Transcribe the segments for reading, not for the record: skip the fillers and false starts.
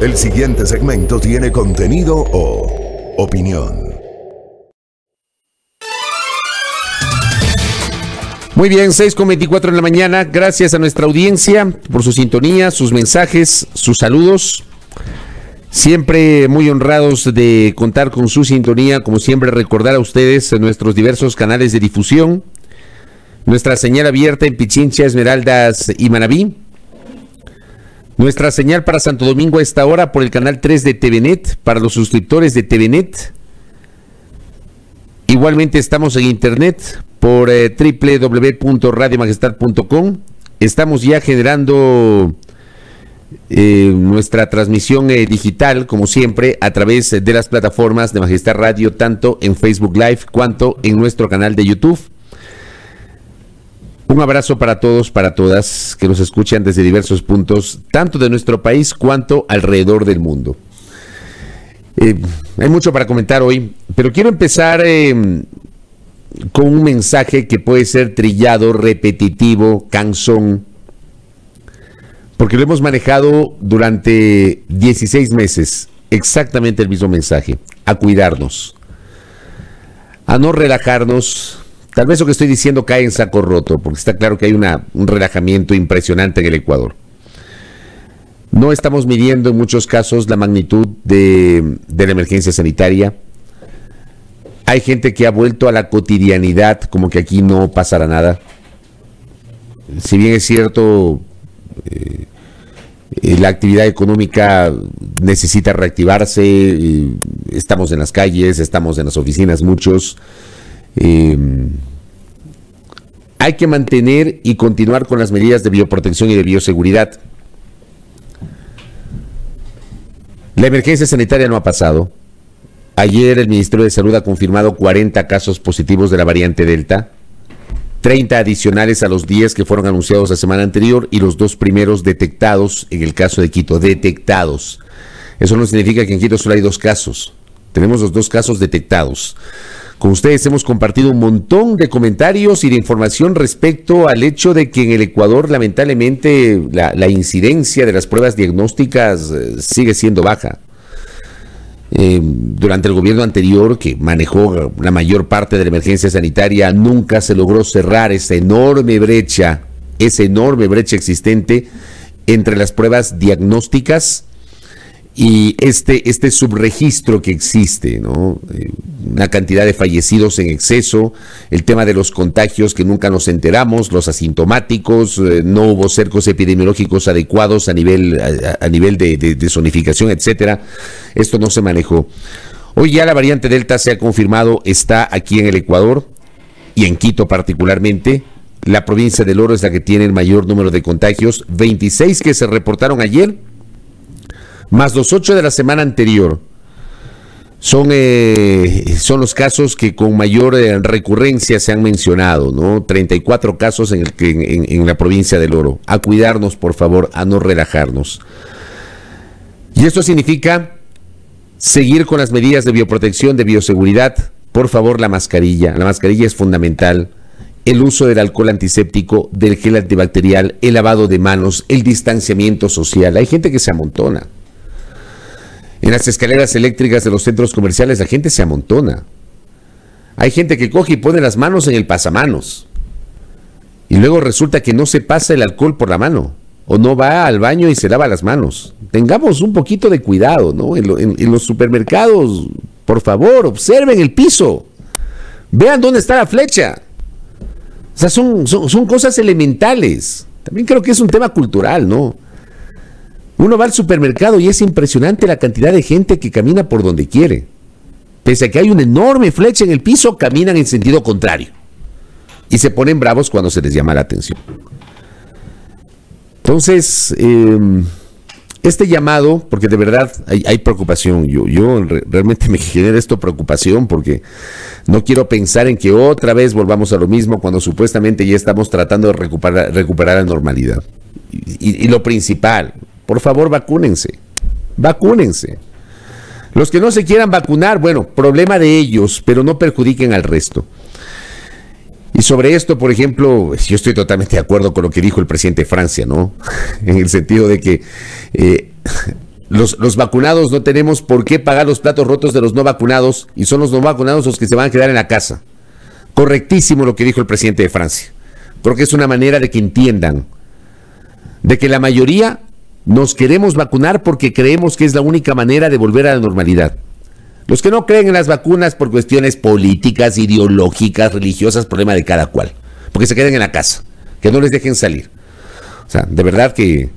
El siguiente segmento tiene contenido o opinión. Muy bien, 6:24 de la mañana. Gracias a nuestra audiencia por su sintonía, sus mensajes, sus saludos. Siempre muy honrados de contar con su sintonía. Como siempre, recordar a ustedes en nuestros diversos canales de difusión. Nuestra señal abierta en Pichincha, Esmeraldas y Manabí. Nuestra señal para Santo Domingo a esta hora por el canal 3 de TVNet, para los suscriptores de TVNet. Igualmente estamos en internet por www.radiomajestad.com. Estamos ya generando nuestra transmisión digital, como siempre, a través de las plataformas de Majestad Radio, tanto en Facebook Live cuanto en nuestro canal de YouTube. Un abrazo para todos, para todas que nos escuchan desde diversos puntos, tanto de nuestro país cuanto alrededor del mundo. Hay mucho para comentar hoy, pero quiero empezar con un mensaje que puede ser trillado, repetitivo, cansón, porque lo hemos manejado durante 16 meses, exactamente el mismo mensaje: a cuidarnos, a no relajarnos. Tal vez lo que estoy diciendo cae en saco roto, porque está claro que hay un relajamiento impresionante en el Ecuador. No estamos midiendo en muchos casos la magnitud de la emergencia sanitaria. Hay gente que ha vuelto a la cotidianidad, como que aquí no pasará nada. Si bien es cierto, la actividad económica necesita reactivarse, estamos en las calles, estamos en las oficinas muchos. Hay que mantener y continuar con las medidas de bioprotección y de bioseguridad. La emergencia sanitaria no ha pasado. Ayer el Ministerio de Salud ha confirmado 40 casos positivos de la variante Delta, 30 adicionales a los 10 que fueron anunciados la semana anterior y los 2 primeros detectados en el caso de Quito, detectados. Eso no significa que en Quito solo hay 2 casos. Tenemos los 2 casos detectados. Con ustedes hemos compartido un montón de comentarios y de información respecto al hecho de que en el Ecuador, lamentablemente, la incidencia de las pruebas diagnósticas sigue siendo baja. Durante el gobierno anterior, que manejó la mayor parte de la emergencia sanitaria, nunca se logró cerrar esa enorme brecha existente entre las pruebas diagnósticas y este subregistro que existe, ¿no? Una cantidad de fallecidos en exceso, el tema de los contagios que nunca nos enteramos, los asintomáticos, no hubo cercos epidemiológicos adecuados a nivel de zonificación, etcétera. Esto no se manejó. Hoy ya la variante Delta se ha confirmado, está aquí en el Ecuador y en Quito particularmente. La provincia del Oro es la que tiene el mayor número de contagios, 26 que se reportaron ayer, más los 8 de la semana anterior. Son los casos que con mayor recurrencia se han mencionado, ¿no? 34 casos en la provincia del Oro. A cuidarnos, por favor, a no relajarnos. Y esto significa seguir con las medidas de bioprotección, de bioseguridad. Por favor, la mascarilla. La mascarilla es fundamental. El uso del alcohol antiséptico, del gel antibacterial, el lavado de manos, el distanciamiento social. Hay gente que se amontona. En las escaleras eléctricas de los centros comerciales la gente se amontona. Hay gente que coge y pone las manos en el pasamanos. Y luego resulta que no se pasa el alcohol por la mano. O no va al baño y se lava las manos. Tengamos un poquito de cuidado, ¿no? En los supermercados, por favor, observen el piso. Vean dónde está la flecha. O sea, son cosas elementales. También creo que es un tema cultural, ¿no? Uno va al supermercado y es impresionante la cantidad de gente que camina por donde quiere. Pese a que hay una enorme flecha en el piso, caminan en sentido contrario. Y se ponen bravos cuando se les llama la atención. Entonces, este llamado, porque de verdad hay preocupación. Yo realmente me genera esto preocupación porque no quiero pensar en que otra vez volvamos a lo mismo cuando supuestamente ya estamos tratando de recuperar la normalidad. Y lo principal, por favor, vacúnense. Vacúnense. Los que no se quieran vacunar, bueno, problema de ellos, pero no perjudiquen al resto. Y sobre esto, por ejemplo, yo estoy totalmente de acuerdo con lo que dijo el presidente de Francia, ¿no? En el sentido de que los vacunados no tenemos por qué pagar los platos rotos de los no vacunados, y son los no vacunados los que se van a quedar en la casa. Correctísimo lo que dijo el presidente de Francia. Creo que es una manera de que entiendan de que la mayoría nos queremos vacunar porque creemos que es la única manera de volver a la normalidad. Los que no creen en las vacunas por cuestiones políticas, ideológicas, religiosas, problema de cada cual, porque se queden en la casa, que no les dejen salir. O sea, de verdad que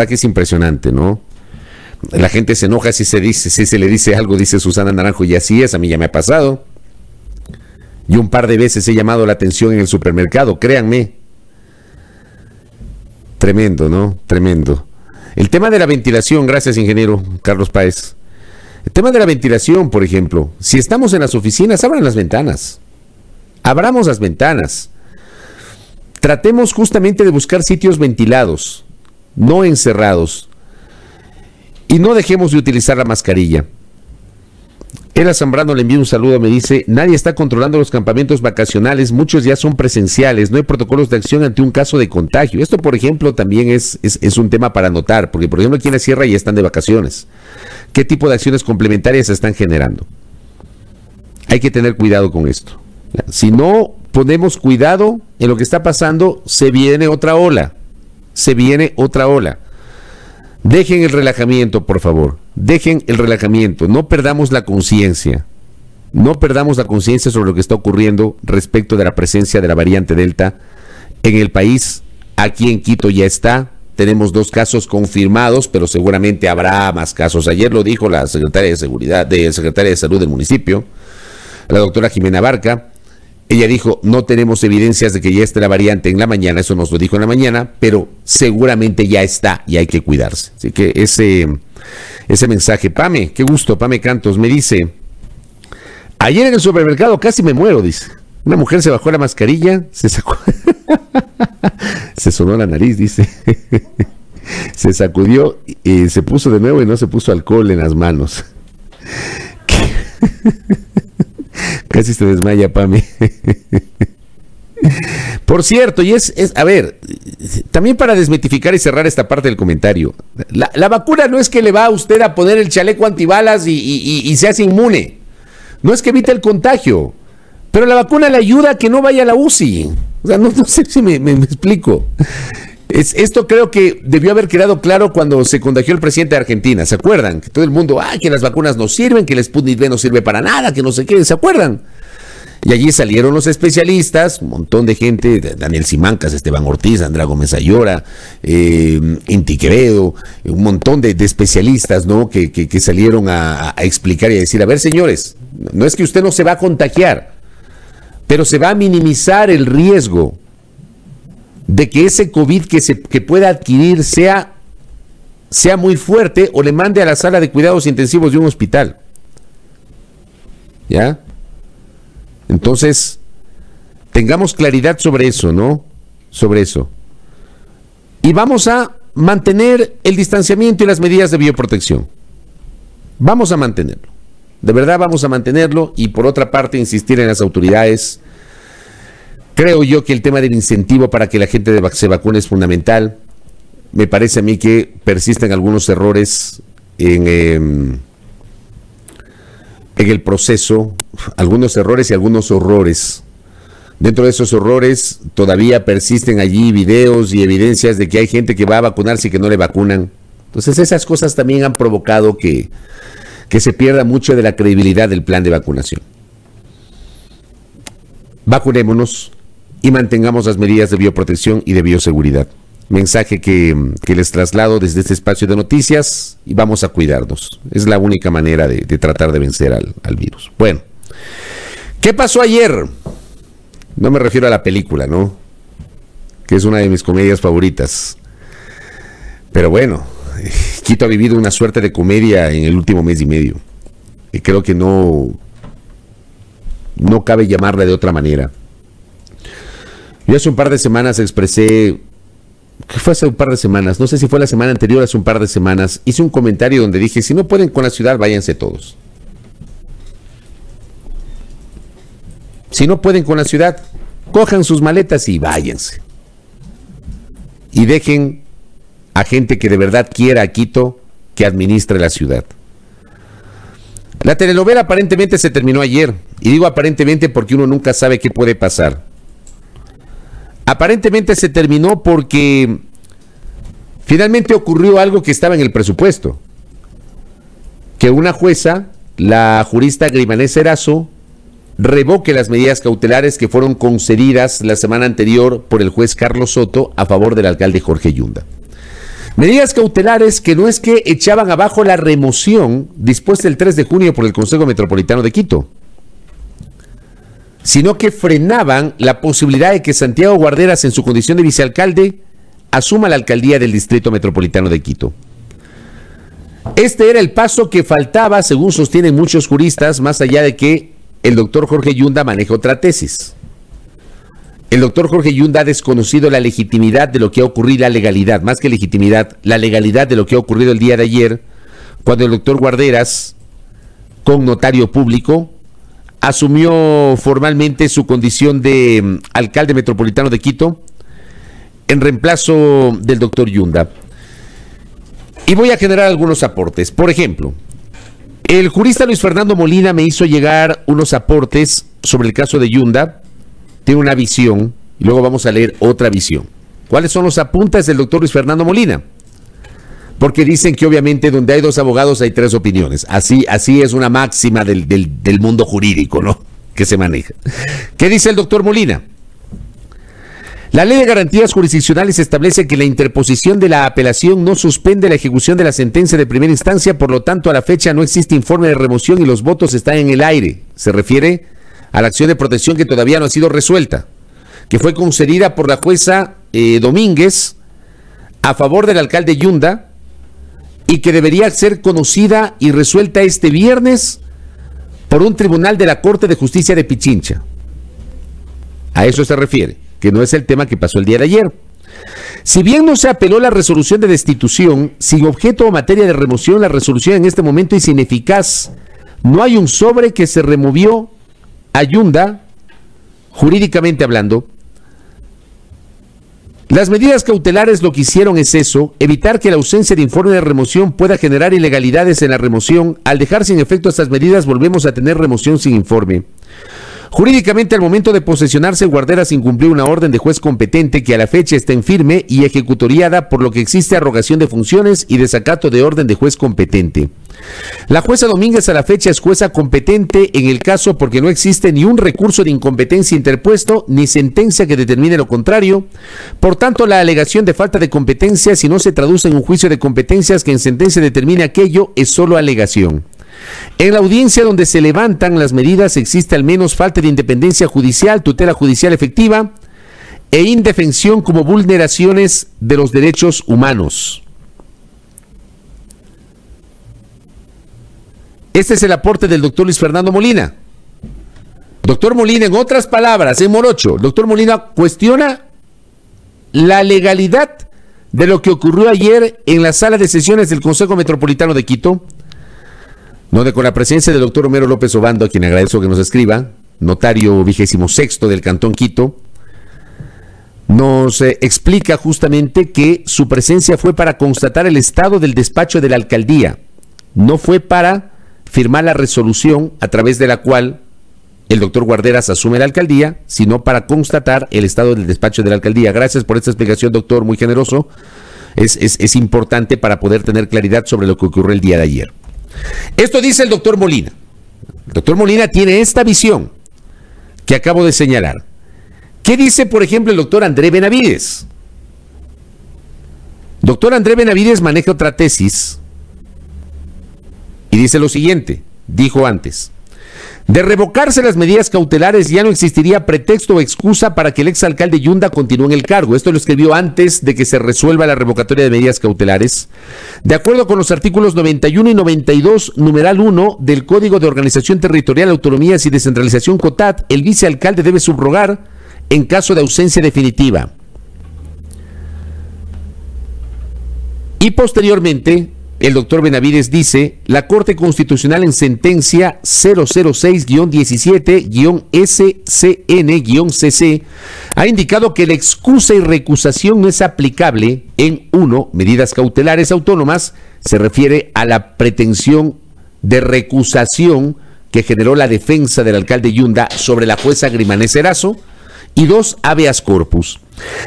es impresionante, ¿no? La gente se enoja si se le dice algo, dice Susana Naranjo, y así es, a mí ya me ha pasado. Y un par de veces he llamado la atención en el supermercado, créanme. Tremendo, ¿no? Tremendo. El tema de la ventilación, gracias, ingeniero Carlos Páez. El tema de la ventilación, por ejemplo, si estamos en las oficinas, abran las ventanas. Abramos las ventanas. Tratemos justamente de buscar sitios ventilados, no encerrados. Y no dejemos de utilizar la mascarilla. Ela Zambrano le envía un saludo, me dice, nadie está controlando los campamentos vacacionales, muchos ya son presenciales, no hay protocolos de acción ante un caso de contagio. Esto, por ejemplo, también es un tema para notar, porque, por ejemplo, aquí en la Sierra ya están de vacaciones. ¿Qué tipo de acciones complementarias se están generando? Hay que tener cuidado con esto. Si no ponemos cuidado en lo que está pasando, se viene otra ola. Se viene otra ola. Dejen el relajamiento, por favor. Dejen el relajamiento. No perdamos la conciencia. No perdamos la conciencia sobre lo que está ocurriendo respecto de la presencia de la variante Delta en el país. Aquí en Quito ya está. Tenemos 2 casos confirmados, pero seguramente habrá más casos. Ayer lo dijo la secretaria de Salud del municipio, la doctora Jimena Barca. Ella dijo, no tenemos evidencias de que ya esté la variante en la mañana, eso nos lo dijo en la mañana, pero seguramente ya está y hay que cuidarse. Así que ese mensaje, Pame, qué gusto, Pame Cantos, me dice, ayer en el supermercado casi me muero, dice. Una mujer se bajó la mascarilla, se sacó, se sonó la nariz, dice, se sacudió y se puso de nuevo y no se puso alcohol en las manos. Casi se desmaya, Pame. Por cierto, y a ver, también para desmitificar y cerrar esta parte del comentario, la vacuna no es que le va a usted a poner el chaleco antibalas y se hace inmune. No es que evite el contagio, pero la vacuna le ayuda a que no vaya a la UCI. O sea, no sé si me explico. Esto creo que debió haber quedado claro cuando se contagió el presidente de Argentina. ¿Se acuerdan? Que todo el mundo, que las vacunas no sirven, que el Sputnik V no sirve para nada, que no sé qué. ¿Se acuerdan? Y allí salieron los especialistas, un montón de gente, Daniel Simancas, Esteban Ortiz, Andrea Gómez Ayora, Inti Quevedo, un montón de especialistas, ¿no? Que salieron a explicar y a decir, a ver, señores, no es que usted no se va a contagiar, pero se va a minimizar el riesgo de que ese COVID que pueda adquirir sea muy fuerte o le mande a la sala de cuidados intensivos de un hospital. ¿Ya? Entonces, tengamos claridad sobre eso, ¿no? Sobre eso. Y vamos a mantener el distanciamiento y las medidas de bioprotección. Vamos a mantenerlo. De verdad vamos a mantenerlo y por otra parte insistir en las autoridades. Creo yo que el tema del incentivo para que la gente se vacune es fundamental. Me parece a mí que persisten algunos errores en el proceso, algunos errores y algunos horrores. Dentro de esos horrores todavía persisten allí videos y evidencias de que hay gente que va a vacunarse y que no le vacunan. Entonces esas cosas también han provocado que se pierda mucho de la credibilidad del plan de vacunación. Vacunémonos y mantengamos las medidas de bioprotección y de bioseguridad. Mensaje que les traslado desde este espacio de noticias y vamos a cuidarnos. Es la única manera de tratar de vencer al virus. Bueno, ¿qué pasó ayer? No me refiero a la película, ¿no? Que es una de mis comedias favoritas. Pero bueno, Quito ha vivido una suerte de comedia en el último mes y medio. Y creo que no cabe llamarla de otra manera. Yo hace un par de semanas expresé, ¿qué fue hace un par de semanas? No sé si fue la semana anterior, hace un par de semanas, hice un comentario donde dije, si no pueden con la ciudad, váyanse todos. Si no pueden con la ciudad, cojan sus maletas y váyanse. Y dejen a gente que de verdad quiera a Quito que administre la ciudad. La telenovela aparentemente se terminó ayer, y digo aparentemente porque uno nunca sabe qué puede pasar. Aparentemente se terminó porque finalmente ocurrió algo que estaba en el presupuesto, que una jueza, la jurista Grimanés Erazo, revoque las medidas cautelares que fueron concedidas la semana anterior por el juez Carlos Soto a favor del alcalde Jorge Yunda. Medidas cautelares que no es que echaban abajo la remoción dispuesta el 3 de junio por el Consejo Metropolitano de Quito, sino que frenaban la posibilidad de que Santiago Guarderas, en su condición de vicealcalde, asuma la alcaldía del Distrito Metropolitano de Quito. Este era el paso que faltaba, según sostienen muchos juristas, más allá de que el doctor Jorge Yunda maneja otra tesis. El doctor Jorge Yunda ha desconocido la legitimidad de lo que ha ocurrido, la legalidad, más que legitimidad, la legalidad de lo que ha ocurrido el día de ayer, cuando el doctor Guarderas, con notario público, asumió formalmente su condición de alcalde metropolitano de Quito en reemplazo del doctor Yunda. Y voy a generar algunos aportes. Por ejemplo, el jurista Luis Fernando Molina me hizo llegar unos aportes sobre el caso de Yunda. Tiene una visión y luego vamos a leer otra visión. ¿Cuáles son los apuntes del doctor Luis Fernando Molina? Porque dicen que obviamente donde hay dos abogados hay tres opiniones. Así es una máxima del mundo jurídico, ¿no?, que se maneja. ¿Qué dice el doctor Molina? La Ley de Garantías Jurisdiccionales establece que la interposición de la apelación no suspende la ejecución de la sentencia de primera instancia, por lo tanto a la fecha no existe informe de remoción y los votos están en el aire. Se refiere a la acción de protección que todavía no ha sido resuelta, que fue concedida por la jueza Domínguez a favor del alcalde Yunda y que debería ser conocida y resuelta este viernes por un tribunal de la Corte de Justicia de Pichincha. A eso se refiere, que no es el tema que pasó el día de ayer. Si bien no se apeló la resolución de destitución, sin objeto o materia de remoción, la resolución en este momento es ineficaz. No hay un sobre que se removió a Yunda, jurídicamente hablando. Las medidas cautelares lo que hicieron es eso, evitar que la ausencia de informe de remoción pueda generar ilegalidades en la remoción. Al dejar sin efecto estas medidas, volvemos a tener remoción sin informe. Jurídicamente, al momento de posesionarse, Guarderas incumplió una orden de juez competente que a la fecha está en firme y ejecutoriada, por lo que existe arrogación de funciones y desacato de orden de juez competente. La jueza Domínguez a la fecha es jueza competente en el caso porque no existe ni un recurso de incompetencia interpuesto ni sentencia que determine lo contrario. Por tanto, la alegación de falta de competencia, si no se traduce en un juicio de competencias que en sentencia determine aquello, es solo alegación. En la audiencia donde se levantan las medidas existe al menos falta de independencia judicial, tutela judicial efectiva e indefensión como vulneraciones de los derechos humanos. Este es el aporte del doctor Luis Fernando Molina. Doctor Molina, en otras palabras, en morocho, doctor Molina cuestiona la legalidad de lo que ocurrió ayer en la sala de sesiones del Consejo Metropolitano de Quito, donde con la presencia del doctor Homero López Obando, a quien agradezco que nos escriba, notario 26º del Cantón Quito, nos explica justamente que su presencia fue para constatar el estado del despacho de la alcaldía, no fue para firmar la resolución a través de la cual el doctor Guarderas asume la alcaldía, sino para constatar el estado del despacho de la alcaldía. Gracias por esta explicación, doctor, muy generoso. Es importante para poder tener claridad sobre lo que ocurrió el día de ayer. Esto dice el doctor Molina. El doctor Molina tiene esta visión que acabo de señalar. ¿Qué dice, por ejemplo, el doctor André Benavides? Doctor André Benavides maneja otra tesis y dice lo siguiente, dijo antes: de revocarse las medidas cautelares ya no existiría pretexto o excusa para que el exalcalde Yunda continúe en el cargo. Esto lo escribió antes de que se resuelva la revocatoria de medidas cautelares. De acuerdo con los artículos 91 y 92, numeral 1 del Código de Organización Territorial, Autonomías y Descentralización COTAD, el vicealcalde debe subrogar en caso de ausencia definitiva. Y posteriormente el doctor Benavides dice: la Corte Constitucional en sentencia 006-17-SCN-CC ha indicado que la excusa y recusación no es aplicable en 1. Medidas cautelares autónomas, se refiere a la pretensión de recusación que generó la defensa del alcalde Yunda sobre la jueza Grimanés Erazo, y 2. Habeas corpus.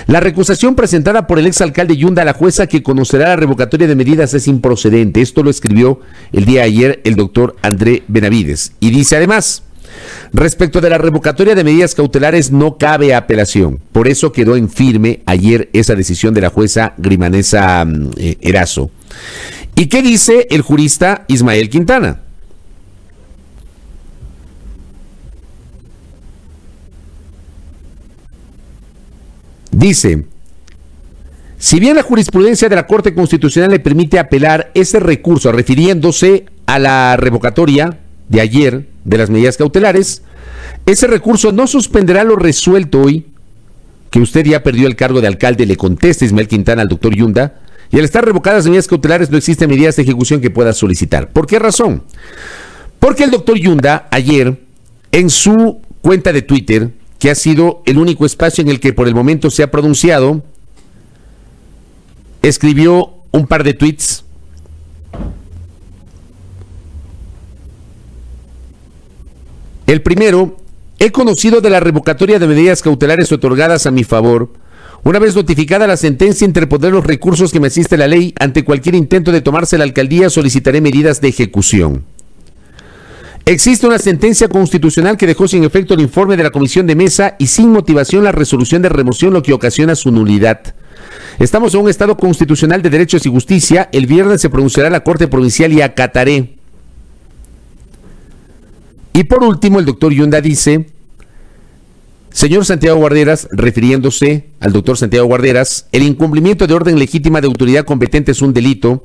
La recusación presentada por el exalcalde Yunda a la jueza que conocerá la revocatoria de medidas es improcedente. Esto lo escribió el día de ayer el doctor André Benavides. Y dice además: respecto de la revocatoria de medidas cautelares no cabe apelación. Por eso quedó en firme ayer esa decisión de la jueza Grimanesa Erazo. ¿Y qué dice el jurista Ismael Quintana? Dice: si bien la jurisprudencia de la Corte Constitucional le permite apelar ese recurso, refiriéndose a la revocatoria de ayer de las medidas cautelares, ese recurso no suspenderá lo resuelto hoy, que usted ya perdió el cargo de alcalde, le contesta Ismael Quintana al doctor Yunda, y al estar revocadas las medidas cautelares no existen medidas de ejecución que pueda solicitar. ¿Por qué razón? Porque el doctor Yunda ayer, en su cuenta de Twitter, que ha sido el único espacio en el que por el momento se ha pronunciado, escribió un par de tweets. El primero: he conocido de la revocatoria de medidas cautelares otorgadas a mi favor. Una vez notificada la sentencia, interpondré los recursos que me asiste la ley. Ante cualquier intento de tomarse la alcaldía, solicitaré medidas de ejecución. Existe una sentencia constitucional que dejó sin efecto el informe de la comisión de mesa y sin motivación la resolución de remoción, lo que ocasiona su nulidad. Estamos en un estado constitucional de derechos y justicia. El viernes se pronunciará la Corte Provincial y acataré. Y por último, el doctor Yunda dice: señor Santiago Guarderas, refiriéndose al doctor Santiago Guarderas, el incumplimiento de orden legítima de autoridad competente es un delito.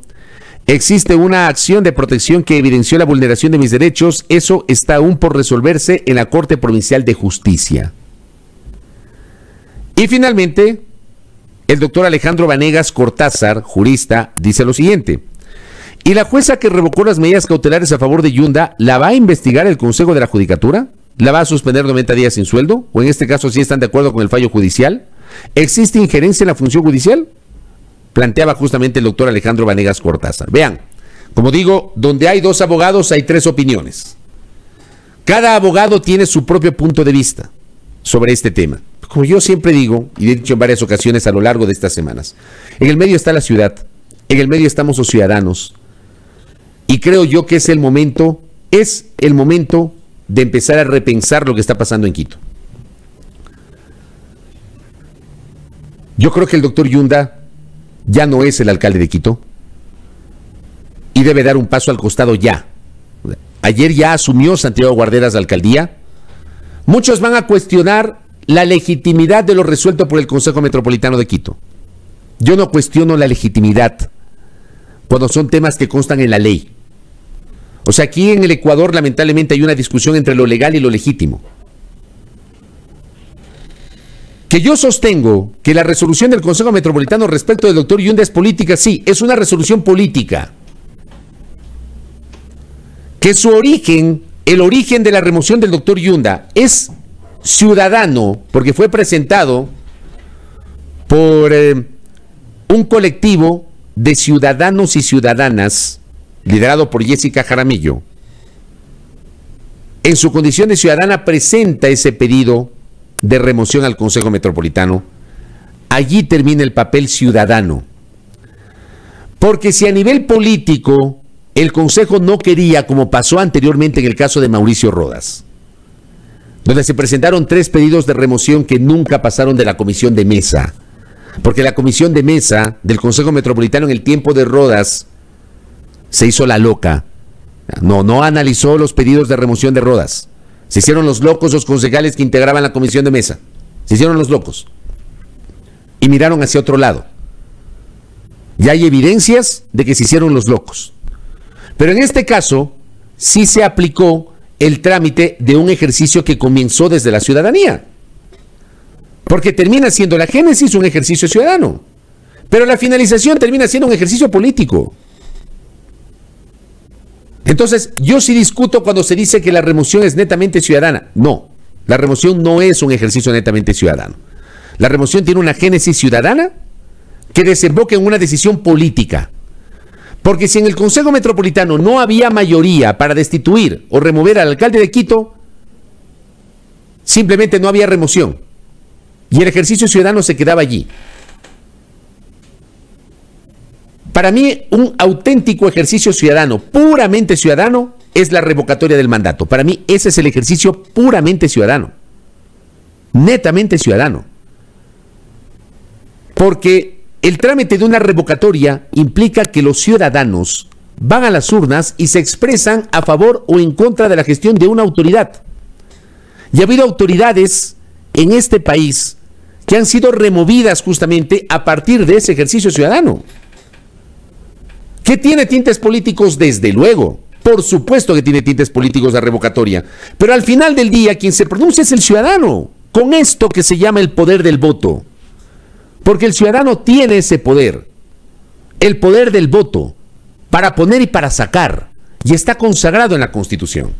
Existe una acción de protección que evidenció la vulneración de mis derechos. Eso está aún por resolverse en la Corte Provincial de Justicia. Y finalmente, el doctor Alejandro Vanegas Cortázar, jurista, dice lo siguiente: ¿y la jueza que revocó las medidas cautelares a favor de Yunda la va a investigar el Consejo de la Judicatura? ¿La va a suspender 90 días sin sueldo? ¿O en este caso sí están de acuerdo con el fallo judicial? ¿Existe injerencia en la función judicial? Planteaba justamente el doctor Alejandro Vanegas Cortázar. Vean, como digo, donde hay dos abogados hay tres opiniones. Cada abogado tiene su propio punto de vista sobre este tema. Como yo siempre digo, y he dicho en varias ocasiones a lo largo de estas semanas, en el medio está la ciudad, en el medio estamos los ciudadanos, y creo yo que es el momento de empezar a repensar lo que está pasando en Quito. Yo creo que el doctor Yunda ya no es el alcalde de Quito y debe dar un paso al costado ya. Ayer ya asumió Santiago Guarderas la alcaldía. Muchos van a cuestionar la legitimidad de lo resuelto por el Consejo Metropolitano de Quito. Yo no cuestiono la legitimidad cuando son temas que constan en la ley. O sea, aquí en el Ecuador lamentablemente hay una discusión entre lo legal y lo legítimo. Que yo sostengo que la resolución del Consejo Metropolitano respecto del doctor Yunda es política, sí, es una resolución política. Que su origen, el origen de la remoción del doctor Yunda es ciudadano, porque fue presentado por un colectivo de ciudadanos y ciudadanas, liderado por Jessica Jaramillo. En su condición de ciudadana presenta ese pedido de remoción al Consejo Metropolitano. Allí termina el papel ciudadano. Porque si a nivel político el Consejo no quería, como pasó anteriormente en el caso de Mauricio Rodas, donde se presentaron 3 pedidos de remoción que nunca pasaron de la comisión de mesa, porque la comisión de mesa del Consejo Metropolitano en el tiempo de Rodas se hizo la loca, no analizó los pedidos de remoción de Rodas. Se hicieron los locos los concejales que integraban la comisión de mesa. Se hicieron los locos. Y miraron hacia otro lado. Ya hay evidencias de que se hicieron los locos. Pero en este caso, sí se aplicó el trámite de un ejercicio que comenzó desde la ciudadanía. Porque termina siendo la génesis un ejercicio ciudadano. Pero la finalización termina siendo un ejercicio político. Entonces, yo sí discuto cuando se dice que la remoción es netamente ciudadana. No, la remoción no es un ejercicio netamente ciudadano. La remoción tiene una génesis ciudadana que desemboca en una decisión política. Porque si en el Consejo Metropolitano no había mayoría para destituir o remover al alcalde de Quito, simplemente no había remoción. Y el ejercicio ciudadano se quedaba allí. Para mí, un auténtico ejercicio ciudadano, puramente ciudadano, es la revocatoria del mandato. Para mí, ese es el ejercicio puramente ciudadano. Netamente ciudadano. Porque el trámite de una revocatoria implica que los ciudadanos van a las urnas y se expresan a favor o en contra de la gestión de una autoridad. Y ha habido autoridades en este país que han sido removidas justamente a partir de ese ejercicio ciudadano. ¿Qué tiene tintes políticos? Desde luego. Por supuesto que tiene tintes políticos la revocatoria. Pero al final del día, quien se pronuncia es el ciudadano, con esto que se llama el poder del voto. Porque el ciudadano tiene ese poder, el poder del voto, para poner y para sacar. Y está consagrado en la Constitución.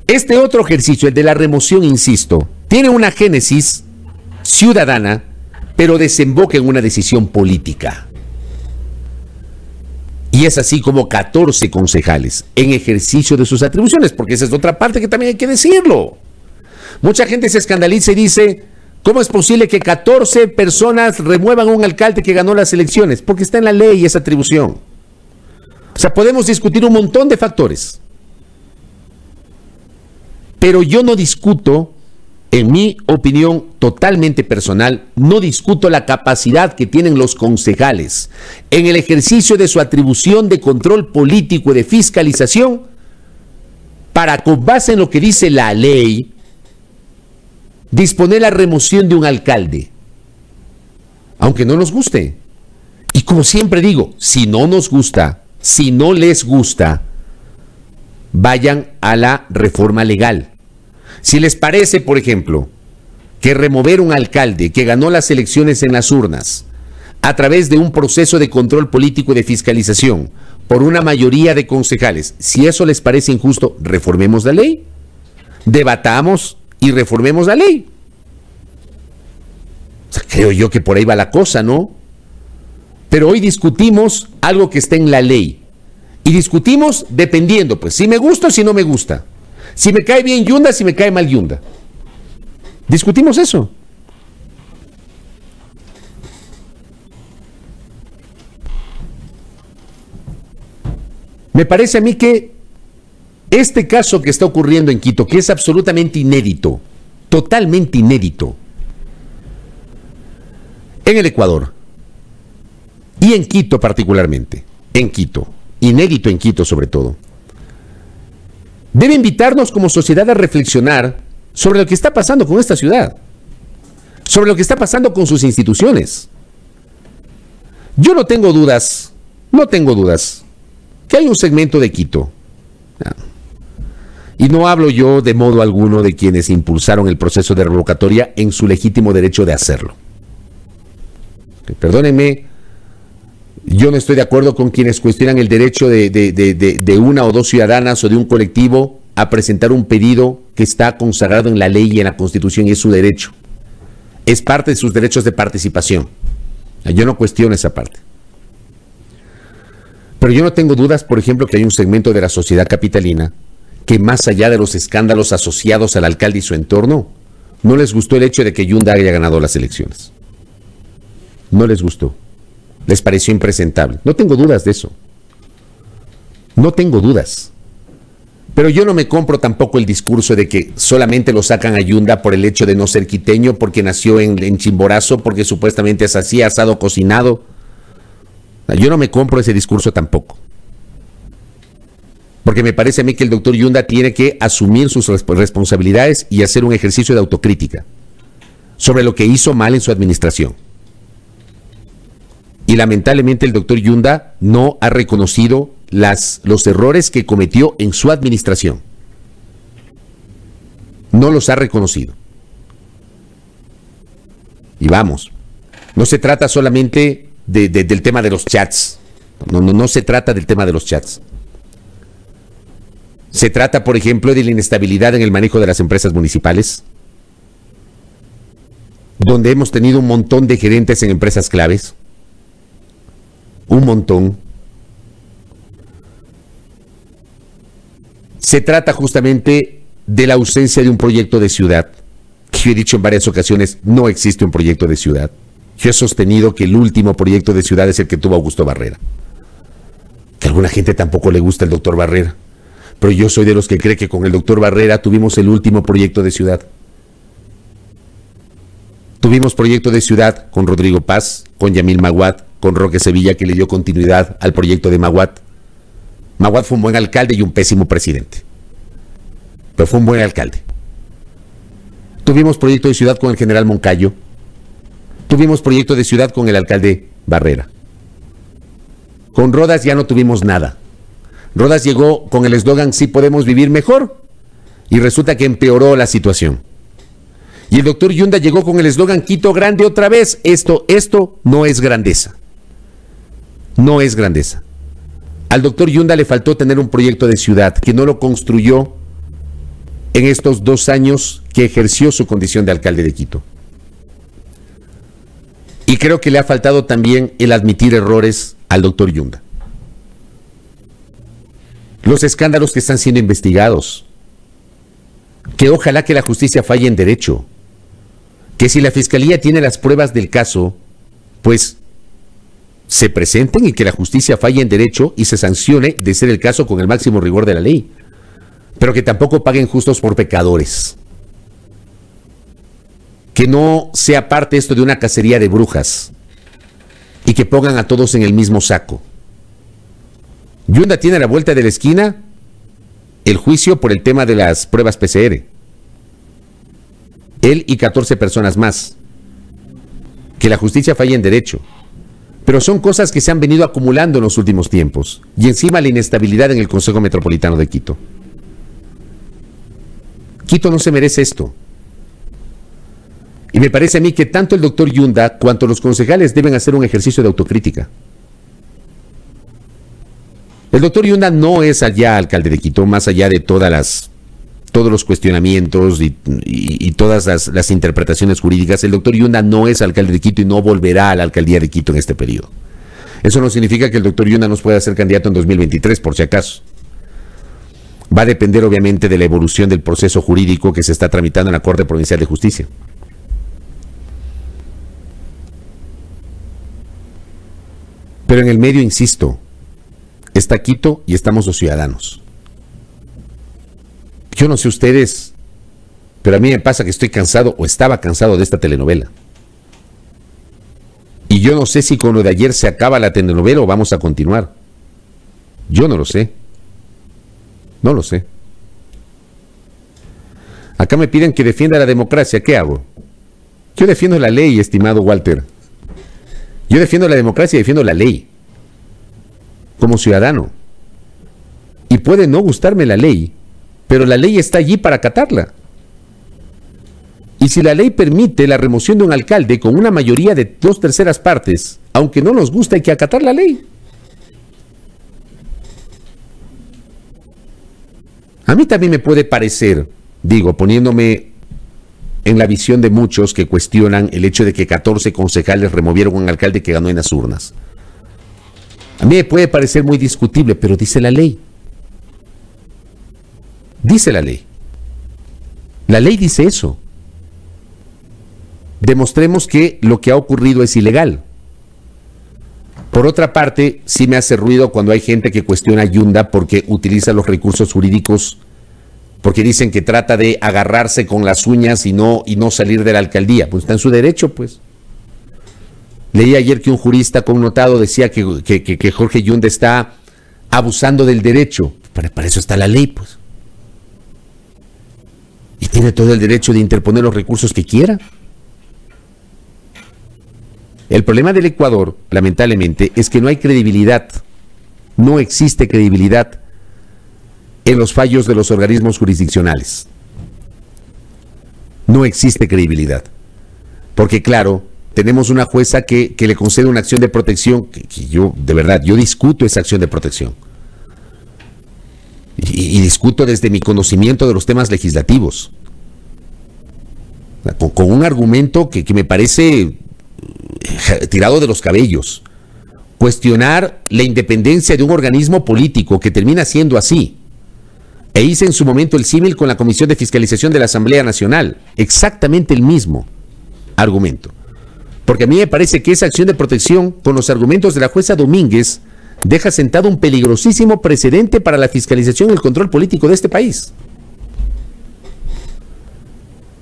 Este otro ejercicio, el de la remoción, insisto, tiene una génesis ciudadana, pero desemboca en una decisión política. Y es así como 14 concejales en ejercicio de sus atribuciones, porque esa es otra parte que también hay que decirlo. Mucha gente se escandaliza y dice, ¿cómo es posible que 14 personas remuevan a un alcalde que ganó las elecciones? Porque está en la ley esa atribución. O sea, podemos discutir un montón de factores. Pero yo no discuto, en mi opinión totalmente personal, no discuto la capacidad que tienen los concejales en el ejercicio de su atribución de control político y de fiscalización para, con base en lo que dice la ley, disponer la remoción de un alcalde, aunque no nos guste. Y como siempre digo, si no nos gusta, si no les gusta, vayan a la reforma legal. Si les parece, por ejemplo, que remover un alcalde que ganó las elecciones en las urnas a través de un proceso de control político y de fiscalización por una mayoría de concejales, si eso les parece injusto, reformemos la ley, debatamos y reformemos la ley. O sea, creo yo que por ahí va la cosa, ¿no? Pero hoy discutimos algo que está en la ley. Y discutimos dependiendo, pues, si me gusta o si no me gusta. Si me cae bien Yunda, si me cae mal Yunda. Discutimos eso. Me parece a mí que este caso que está ocurriendo en Quito, que es absolutamente inédito, totalmente inédito, en el Ecuador y en Quito particularmente, en Quito, inédito en Quito sobre todo, debe invitarnos como sociedad a reflexionar sobre lo que está pasando con esta ciudad, sobre lo que está pasando con sus instituciones. Yo no tengo dudas que hay un segmento de Quito, y no hablo yo de modo alguno de quienes impulsaron el proceso de revocatoria en su legítimo derecho de hacerlo. Perdónenme, yo no estoy de acuerdo con quienes cuestionan el derecho de una o dos ciudadanas o de un colectivo a presentar un pedido que está consagrado en la ley y en la Constitución y es su derecho. Es parte de sus derechos de participación. Yo no cuestiono esa parte. Pero yo no tengo dudas, por ejemplo, que hay un segmento de la sociedad capitalina que, más allá de los escándalos asociados al alcalde y su entorno, no les gustó el hecho de que Yunda haya ganado las elecciones. No les gustó. Les pareció impresentable. No tengo dudas de eso. No tengo dudas. Pero yo no me compro tampoco el discurso de que solamente lo sacan a Yunda por el hecho de no ser quiteño, porque nació en Chimborazo, porque supuestamente es así, asado, cocinado. Yo no me compro ese discurso tampoco. Porque me parece a mí que el doctor Yunda tiene que asumir sus responsabilidades y hacer un ejercicio de autocrítica sobre lo que hizo mal en su administración. Y lamentablemente el doctor Yunda no ha reconocido los errores que cometió en su administración. No los ha reconocido. Y vamos, no se trata solamente del tema de los chats. No se trata del tema de los chats. Se trata, por ejemplo, de la inestabilidad en el manejo de las empresas municipales, donde hemos tenido un montón de gerentes en empresas claves, un montón. Se trata justamente de la ausencia de un proyecto de ciudad. Yo he dicho en varias ocasiones, no existe un proyecto de ciudad. Yo he sostenido que el último proyecto de ciudad es el que tuvo Augusto Barrera. Que a alguna gente tampoco le gusta el doctor Barrera, pero yo soy de los que cree que con el doctor Barrera tuvimos el último proyecto de ciudad. Tuvimos proyecto de ciudad con Rodrigo Paz, con Yamil Maguad, con Roque Sevilla, que le dio continuidad al proyecto de Maguad. Maguad fue un buen alcalde y un pésimo presidente, pero fue un buen alcalde. Tuvimos proyecto de ciudad con el general Moncayo. Tuvimos proyecto de ciudad con el alcalde Barrera. Con Rodas ya no tuvimos nada. Rodas llegó con el eslogan "Sí podemos vivir mejor", y resulta que empeoró la situación. Y el doctor Yunda llegó con el eslogan "Quito grande otra vez". Esto no es grandeza. No es grandeza. Al doctor Yunda le faltó tener un proyecto de ciudad, que no lo construyó en estos 2 años que ejerció su condición de alcalde de Quito. Y creo que le ha faltado también el admitir errores al doctor Yunda. Los escándalos que están siendo investigados, que ojalá que la justicia falle en derecho, que si la fiscalía tiene las pruebas del caso, pues se presenten y que la justicia falle en derecho y se sancione, de ser el caso, con el máximo rigor de la ley, pero que tampoco paguen justos por pecadores. Que no sea parte esto de una cacería de brujas y que pongan a todos en el mismo saco. Yunda tiene a la vuelta de la esquina el juicio por el tema de las pruebas PCR. Él y 14 personas más. Que la justicia falle en derecho. Pero son cosas que se han venido acumulando en los últimos tiempos. Y encima la inestabilidad en el Consejo Metropolitano de Quito. Quito no se merece esto. Y me parece a mí que tanto el doctor Yunda cuanto los concejales deben hacer un ejercicio de autocrítica. El doctor Yunda no es allá alcalde de Quito, más allá de todos los cuestionamientos y todas las interpretaciones jurídicas. El doctor Yunda no es alcalde de Quito y no volverá a la alcaldía de Quito en este periodo. Eso no significa que el doctor Yunda no pueda ser candidato en 2023, por si acaso. Va a depender obviamente de la evolución del proceso jurídico que se está tramitando en la Corte Provincial de Justicia. Pero en el medio, insisto, está Quito y estamos los ciudadanos. Yo no sé ustedes, pero a mí me pasa que estoy cansado o estaba cansado de esta telenovela. Y yo no sé si con lo de ayer se acaba la telenovela o vamos a continuar. Yo no lo sé. No lo sé. Acá me piden que defienda la democracia. ¿Qué hago? Yo defiendo la ley, estimado Walter. Yo defiendo la democracia y defiendo la ley. Como ciudadano. Y puede no gustarme la ley, pero la ley está allí para acatarla. Y si la ley permite la remoción de un alcalde con una mayoría de 2/3 partes, aunque no nos guste, hay que acatar la ley. A mí también me puede parecer, digo, poniéndome en la visión de muchos que cuestionan el hecho de que 14 concejales removieron a un alcalde que ganó en las urnas. A mí me puede parecer muy discutible, pero dice la ley. Dice la ley. La ley dice eso. Demostremos que lo que ha ocurrido es ilegal. Por otra parte, sí me hace ruido cuando hay gente que cuestiona a Yunda porque utiliza los recursos jurídicos, porque dicen que trata de agarrarse con las uñas y no salir de la alcaldía. Pues está en su derecho, pues. Leí ayer que un jurista connotado decía que Jorge Yunda está abusando del derecho. Para eso está la ley, pues. Y tiene todo el derecho de interponer los recursos que quiera. El problema del Ecuador, lamentablemente, es que no hay credibilidad. No existe credibilidad en los fallos de los organismos jurisdiccionales. No existe credibilidad. Porque, claro, tenemos una jueza que le concede una acción de protección, que yo, de verdad, yo discuto esa acción de protección. y discuto desde mi conocimiento de los temas legislativos, con un argumento que me parece tirado de los cabellos. Cuestionar la independencia de un organismo político que termina siendo así. E hice en su momento el símil con la Comisión de Fiscalización de la Asamblea Nacional. Exactamente el mismo argumento. Porque a mí me parece que esa acción de protección, con los argumentos de la jueza Domínguez, deja sentado un peligrosísimo precedente para la fiscalización y el control político de este país.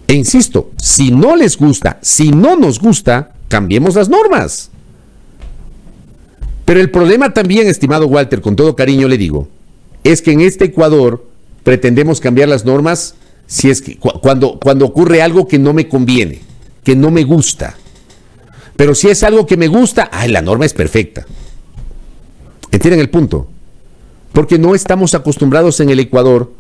E insisto, si no les gusta, si no nos gusta, cambiemos las normas. Pero el problema también, estimado Walter, con todo cariño le digo, es que en este Ecuador pretendemos cambiar las normas si es que, cuando ocurre algo que no me conviene, que no me gusta. Pero si es algo que me gusta, la norma es perfecta. ¿Entienden el punto? Porque no estamos acostumbrados en el Ecuador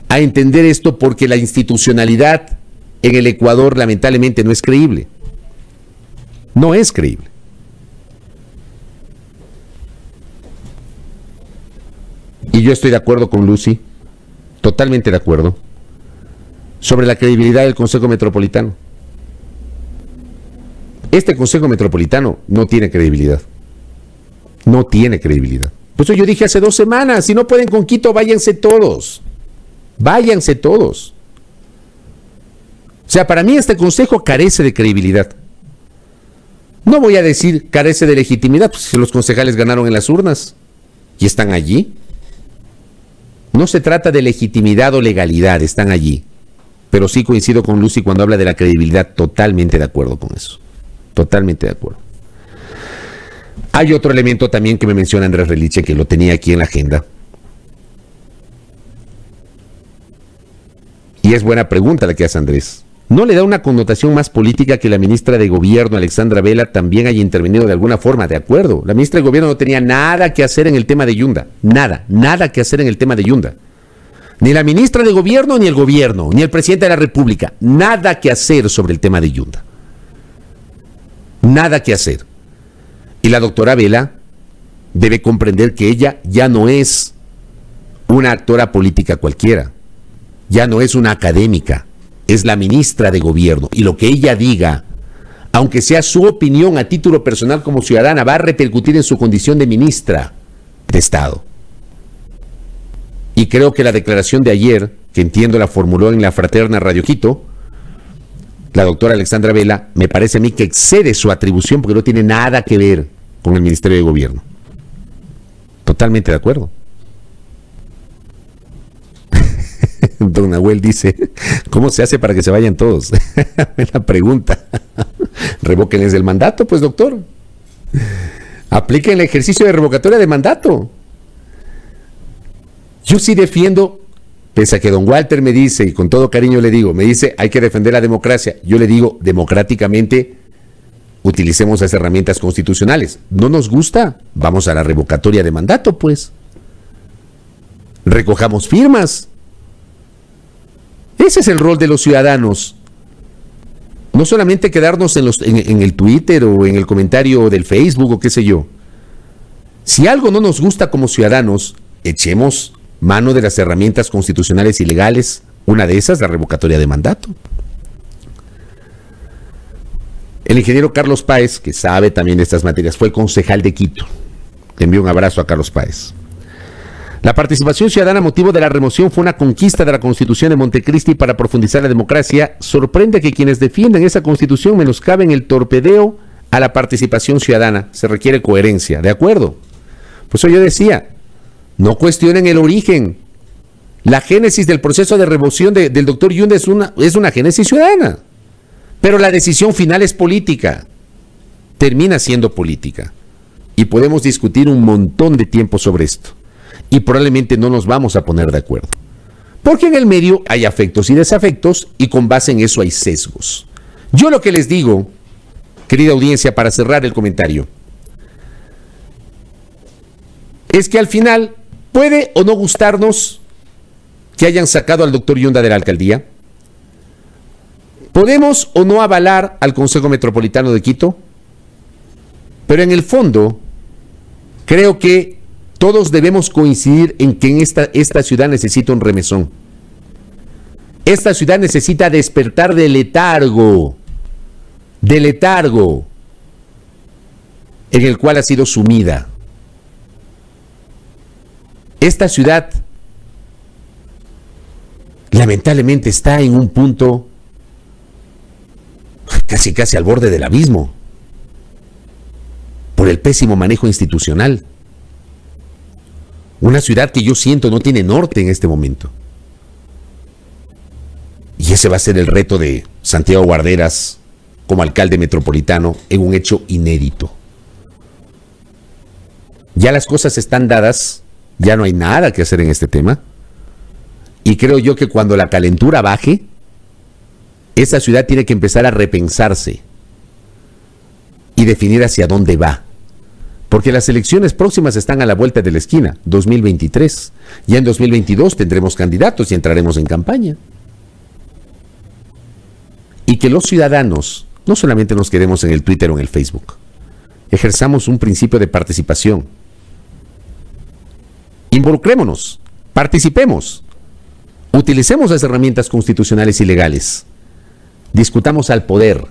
a entender esto, porque la institucionalidad en el Ecuador lamentablemente no es creíble. No es creíble. Y yo estoy de acuerdo con Lucy, totalmente de acuerdo, sobre la credibilidad del Consejo Metropolitano. Este Consejo Metropolitano no tiene credibilidad. No tiene credibilidad. Por eso yo dije hace 2 semanas, si no pueden con Quito, váyanse todos. Váyanse todos. O sea, para mí este Consejo carece de credibilidad. No voy a decir carece de legitimidad, pues si los concejales ganaron en las urnas y están allí. No se trata de legitimidad o legalidad, están allí. Pero sí coincido con Lucy cuando habla de la credibilidad, totalmente de acuerdo con eso. Totalmente de acuerdo. Hay otro elemento también que me menciona Andrés Reliche, que lo tenía aquí en la agenda. Y es buena pregunta la que hace Andrés. ¿No le da una connotación más política que la ministra de Gobierno, Alexandra Vela, también haya intervenido de alguna forma? De acuerdo. La ministra de Gobierno no tenía nada que hacer en el tema de Yunda. Nada que hacer en el tema de Yunda. Ni la ministra de Gobierno, ni el gobierno, ni el presidente de la República. Nada que hacer sobre el tema de Yunda. Nada que hacer. Y la doctora Vela debe comprender que ella ya no es una actora política cualquiera. Ya no es una académica. Es la ministra de Gobierno, y lo que ella diga, aunque sea su opinión a título personal como ciudadana, va a repercutir en su condición de ministra de Estado. Y creo que la declaración de ayer, que entiendo la formuló en la fraterna Radio Quito, la doctora Alexandra Vela, me parece a mí que excede su atribución porque no tiene nada que ver con el Ministerio de Gobierno. Totalmente de acuerdo. Don Nahuel dice, ¿cómo se hace para que se vayan todos? La pregunta. Revóquenles el mandato, pues, doctor. Apliquen el ejercicio de revocatoria de mandato. Yo sí defiendo, pese a que don Walter me dice, y con todo cariño le digo, me dice, hay que defender la democracia. Yo le digo, democráticamente, utilicemos las herramientas constitucionales. ¿No nos gusta? Vamos a la revocatoria de mandato, pues. Recojamos firmas. Ese es el rol de los ciudadanos. No solamente quedarnos en el Twitter o en el comentario del Facebook o qué sé yo. Si algo no nos gusta como ciudadanos, echemos mano de las herramientas constitucionales y legales. Una de esas, la revocatoria de mandato. El ingeniero Carlos Páez, que sabe también de estas materias, fue concejal de Quito. Le envío un abrazo a Carlos Páez. La participación ciudadana a motivo de la remoción fue una conquista de la Constitución de Montecristi para profundizar la democracia. Sorprende que quienes defienden esa Constitución menoscaben el torpedeo a la participación ciudadana. Se requiere coherencia, ¿de acuerdo? Por eso yo decía, no cuestionen el origen. La génesis del proceso de remoción del doctor Yunda es una génesis ciudadana. Pero la decisión final es política. Termina siendo política. Y podemos discutir un montón de tiempo sobre esto. Y probablemente no nos vamos a poner de acuerdo. Porque en el medio hay afectos y desafectos y con base en eso hay sesgos. Yo lo que les digo, querida audiencia, para cerrar el comentario, es que al final puede o no gustarnos que hayan sacado al doctor Yunda de la alcaldía. Podemos o no avalar al Consejo Metropolitano de Quito. Pero en el fondo, creo que Todos debemos coincidir en que esta ciudad necesita un remesón. Esta ciudad necesita despertar del letargo en el cual ha sido sumida. Esta ciudad lamentablemente está en un punto casi al borde del abismo por el pésimo manejo institucional. Una ciudad que yo siento no tiene norte en este momento. Y ese va a ser el reto de Santiago Guarderas como alcalde metropolitano en un hecho inédito. Ya las cosas están dadas, ya no hay nada que hacer en este tema. Y creo yo que cuando la calentura baje, esa ciudad tiene que empezar a repensarse y definir hacia dónde va. Porque las elecciones próximas están a la vuelta de la esquina, 2023. Ya en 2022 tendremos candidatos y entraremos en campaña. Y que los ciudadanos no solamente nos quedemos en el Twitter o en el Facebook, ejerzamos un principio de participación. Involucrémonos, participemos, utilicemos las herramientas constitucionales y legales, discutamos al poder.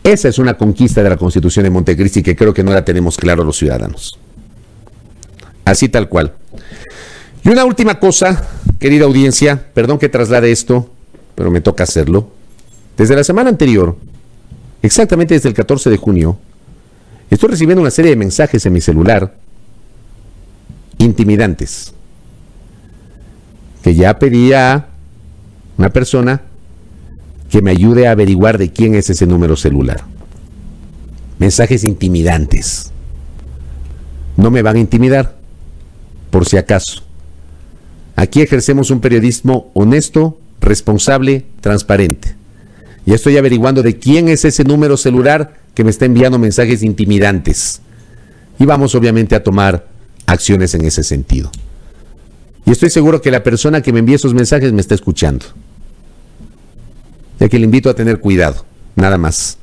Esa es una conquista de la Constitución de Montecristi que creo que no la tenemos claro los ciudadanos. Así tal cual. Y una última cosa, querida audiencia, perdón que traslade esto, pero me toca hacerlo. Desde la semana anterior, exactamente desde el 14 de junio, estoy recibiendo una serie de mensajes en mi celular intimidantes, que ya pedía a una persona que me ayude a averiguar de quién es ese número celular. Mensajes intimidantes. No me van a intimidar, por si acaso. Aquí ejercemos un periodismo honesto, responsable, transparente. Ya estoy averiguando de quién es ese número celular que me está enviando mensajes intimidantes. Y vamos obviamente a tomar acciones en ese sentido. Y estoy seguro que la persona que me envía esos mensajes me está escuchando. Ya que le invito a tener cuidado, nada más.